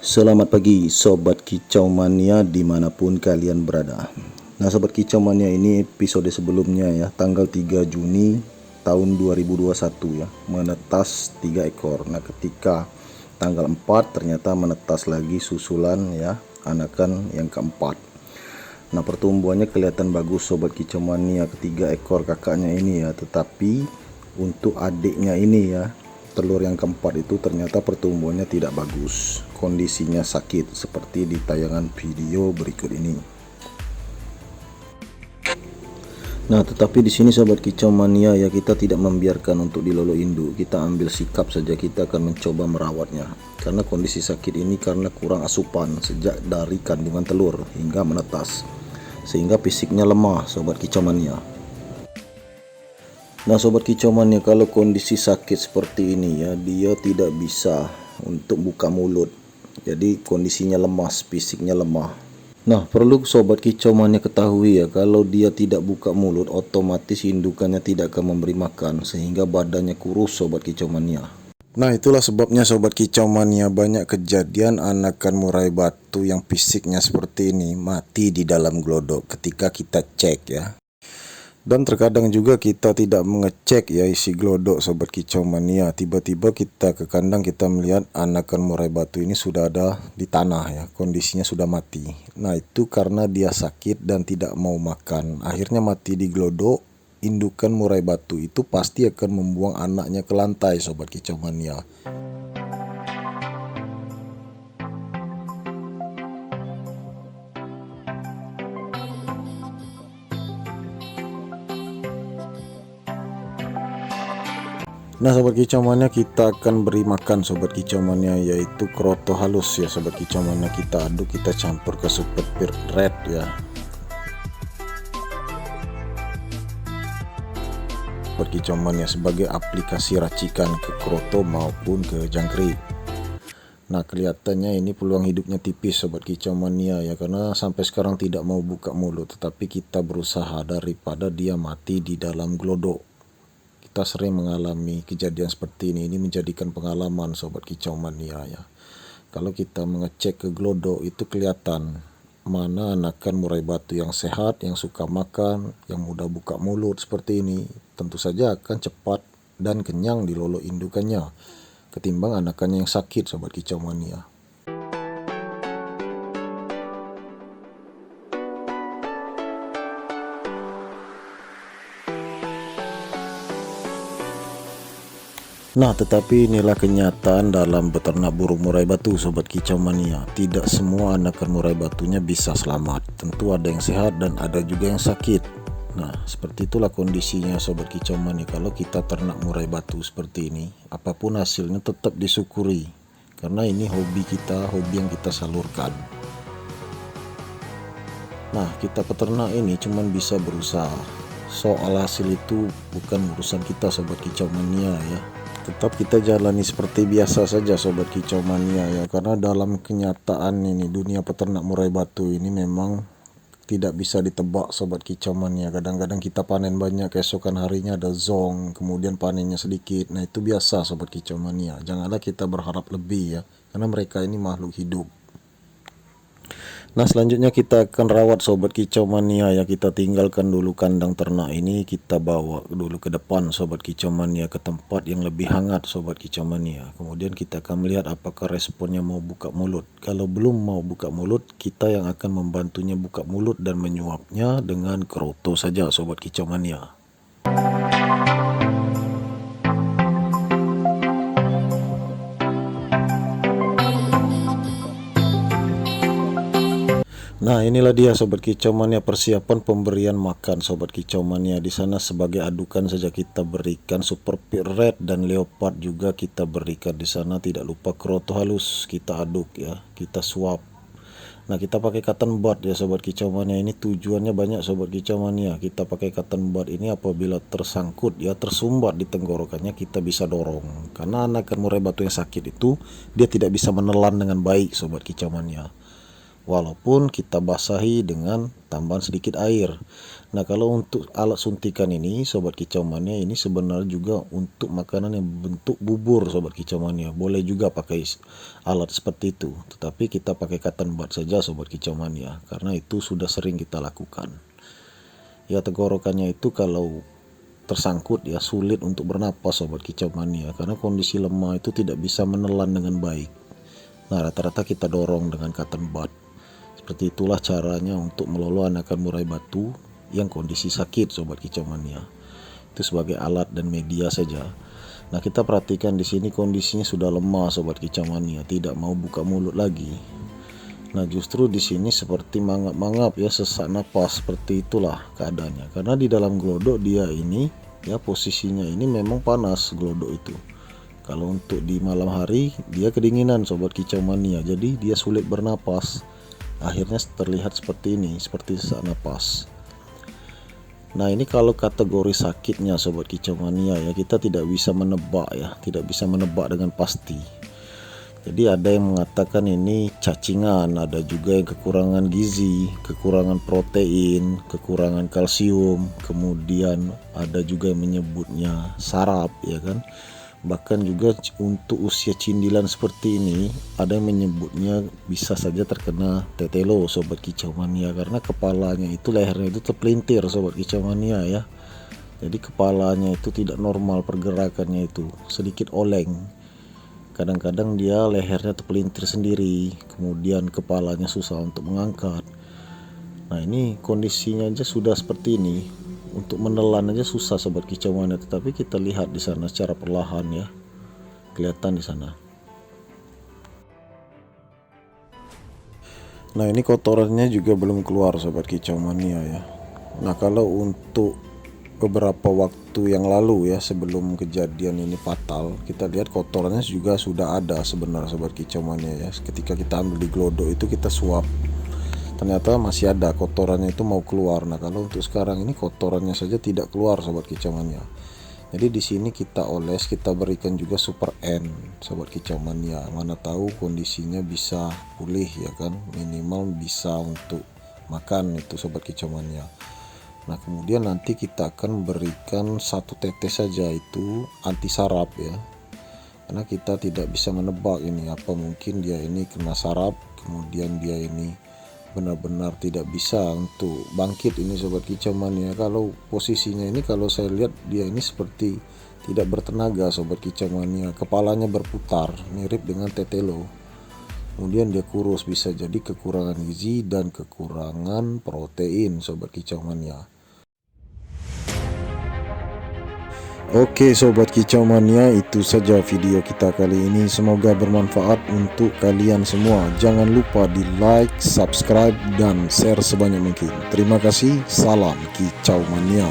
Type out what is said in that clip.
Selamat pagi Sobat Kicau Mania dimanapun kalian berada. Nah Sobat Kicau Mania, ini episode sebelumnya ya, tanggal 3 Juni tahun 2021 ya, menetas 3 ekor. Nah ketika tanggal 4 ternyata menetas lagi susulan ya, anakan yang keempat. Nah pertumbuhannya kelihatan bagus Sobat Kicau Mania, ketiga ekor kakaknya ini ya. Tetapi untuk adiknya ini ya, telur yang keempat itu ternyata pertumbuhannya tidak bagus, kondisinya sakit seperti di tayangan video berikut ini. Nah tetapi di sini Sobat Kicau Mania ya, kita tidak membiarkan untuk dilolo induk, kita ambil sikap saja, kita akan mencoba merawatnya. Karena kondisi sakit ini karena kurang asupan sejak dari kandungan telur hingga menetas, sehingga fisiknya lemah Sobat Kicau Mania. Nah Sobat Kicau Mania, kalau kondisi sakit seperti ini ya, dia tidak bisa untuk buka mulut, jadi kondisinya lemas, fisiknya lemah. Nah perlu Sobat Kicau Mania ketahui ya, kalau dia tidak buka mulut, otomatis indukannya tidak akan memberi makan, sehingga badannya kurus Sobat Kicau Mania. Nah itulah sebabnya Sobat Kicau Mania, banyak kejadian anakan murai batu yang fisiknya seperti ini mati di dalam glodok ketika kita cek ya. Dan terkadang juga kita tidak mengecek ya isi glodok Sobat Kicau Mania, tiba-tiba kita ke kandang, kita melihat anakan murai batu ini sudah ada di tanah ya, kondisinya sudah mati. Nah itu karena dia sakit dan tidak mau makan, akhirnya mati di glodok. Indukan murai batu itu pasti akan membuang anaknya ke lantai Sobat Kicau Mania. Nah Sobat Kicau Mania, kita akan beri makan Sobat Kicau Mania, yaitu kroto halus ya Sobat Kicau Mania. Kita aduk, kita campur ke super pure red ya Sobat Kicau Mania, sebagai aplikasi racikan ke kroto maupun ke jangkrik. Nah kelihatannya ini peluang hidupnya tipis Sobat Kicau Mania ya, karena sampai sekarang tidak mau buka mulut, tetapi kita berusaha daripada dia mati di dalam glodok. Kita sering mengalami kejadian seperti ini menjadikan pengalaman Sobat Kicau Mania ya. Kalau kita mengecek ke glodok itu kelihatan mana anakan murai batu yang sehat, yang suka makan, yang mudah buka mulut seperti ini, tentu saja akan cepat dan kenyang dilolo indukannya ketimbang anakannya yang sakit Sobat Kicau Mania. Nah tetapi inilah kenyataan dalam beternak burung murai batu Sobat Kicau Mania. Tidak semua anakan murai batunya bisa selamat, tentu ada yang sehat dan ada juga yang sakit. Nah seperti itulah kondisinya Sobat Kicau Mania. Kalau kita ternak murai batu seperti ini, apapun hasilnya tetap disyukuri, karena ini hobi kita, hobi yang kita salurkan. Nah kita peternak ini cuman bisa berusaha, soal hasil itu bukan urusan kita Sobat Kicau Mania ya. Tetap kita jalani seperti biasa saja Sobat Kicau Mania ya, karena dalam kenyataan ini dunia peternak murai batu ini memang tidak bisa ditebak Sobat Kicau Mania. Kadang-kadang kita panen banyak, keesokan harinya ada zong, kemudian panennya sedikit. Nah itu biasa Sobat Kicau Mania, janganlah kita berharap lebih ya, karena mereka ini makhluk hidup. Nah selanjutnya kita akan rawat Sobat Kicau Mania ya. Kita tinggalkan dulu kandang ternak ini, kita bawa dulu ke depan Sobat Kicau Mania, ke tempat yang lebih hangat Sobat Kicau Mania. Kemudian kita akan melihat apakah responnya mau buka mulut. Kalau belum mau buka mulut, kita yang akan membantunya buka mulut dan menyuapnya dengan kroto saja Sobat Kicau Mania. Nah inilah dia Sobat Kicau Mania, persiapan pemberian makan Sobat Kicau Mania. Di sana sebagai adukan saja kita berikan super pure red dan leopard juga kita berikan di sana. Tidak lupa kroto halus kita aduk ya, kita suap. Nah kita pakai cotton bud ya Sobat Kicau Mania. Ini tujuannya banyak Sobat Kicau Mania. Kita pakai cotton bud ini apabila tersangkut ya, tersumbat di tenggorokannya, kita bisa dorong. Karena anakan murai batu yang sakit itu dia tidak bisa menelan dengan baik Sobat Kicau Mania. walaupun kita basahi dengan tambahan sedikit air. Nah, kalau untuk alat suntikan ini sobat kicau mania, ini sebenarnya juga untuk makanan yang bentuk bubur sobat kicau mania. Boleh juga pakai alat seperti itu, tetapi kita pakai cotton bud saja sobat kicau mania, karena itu sudah sering kita lakukan. Ya, tenggorokannya itu kalau tersangkut ya sulit untuk bernapas sobat kicau mania, karena kondisi lemah itu tidak bisa menelan dengan baik. Nah, rata-rata kita dorong dengan cotton bud. Seperti itulah caranya untuk melolo anakan murai batu yang kondisi sakit sobat kicau mania. Itu sebagai alat dan media saja. Nah, kita perhatikan di sini kondisinya sudah lemah sobat kicau mania, tidak mau buka mulut lagi. Nah, justru di sini seperti mangap-mangap ya, sesak napas, seperti itulah keadaannya. Karena di dalam glodok dia ini ya posisinya ini memang panas glodok itu. Kalau untuk di malam hari dia kedinginan sobat kicau mania, jadi dia sulit bernapas. Akhirnya terlihat seperti ini, seperti sesak napas. Nah, ini kalau kategori sakitnya sobat kicau mania ya, kita tidak bisa menebak ya, tidak bisa menebak dengan pasti. Jadi ada yang mengatakan ini cacingan, ada juga yang kekurangan gizi, kekurangan protein, kekurangan kalsium, kemudian ada juga yang menyebutnya saraf ya kan. Bahkan juga untuk usia cindilan seperti ini ada yang menyebutnya bisa saja terkena tetelo sobat kicau mania, karena kepalanya itu, lehernya itu terpelintir sobat kicau mania ya. Jadi kepalanya itu tidak normal pergerakannya, itu sedikit oleng. Kadang-kadang dia lehernya terpelintir sendiri, kemudian kepalanya susah untuk mengangkat. Nah, ini kondisinya aja sudah seperti ini. Untuk menelan aja susah sobat kicau mania, tetapi kita lihat di sana secara perlahan ya, kelihatan di sana. Nah, ini kotorannya juga belum keluar sobat kicau mania ya. Nah, kalau untuk beberapa waktu yang lalu ya, sebelum kejadian ini fatal, kita lihat kotorannya juga sudah ada sebenarnya sobat kicau mania ya. Ketika kita ambil di glodok itu kita suap, ternyata masih ada kotorannya itu mau keluar. Nah, kalau untuk sekarang ini kotorannya saja tidak keluar sobat kicau mania. Jadi di sini kita oles, kita berikan juga super N sobat kicau mania. Mana tahu kondisinya bisa pulih ya kan, minimal bisa untuk makan itu sobat kicau mania. Nah, kemudian nanti kita akan berikan 1 tetes saja itu anti sarap ya. Karena kita tidak bisa menebak ini apa, mungkin dia ini kena sarap, kemudian dia ini benar-benar tidak bisa untuk bangkit ini sobat kicau mania. Kalau posisinya ini, kalau saya lihat dia ini seperti tidak bertenaga sobat kicau mania, kepalanya berputar mirip dengan tetelo. Kemudian dia kurus, bisa jadi kekurangan gizi dan kekurangan protein sobat kicau mania. Oke sobat kicau mania, itu saja video kita kali ini. Semoga bermanfaat untuk kalian semua. Jangan lupa di like, subscribe, dan share sebanyak mungkin. Terima kasih. Salam kicau mania.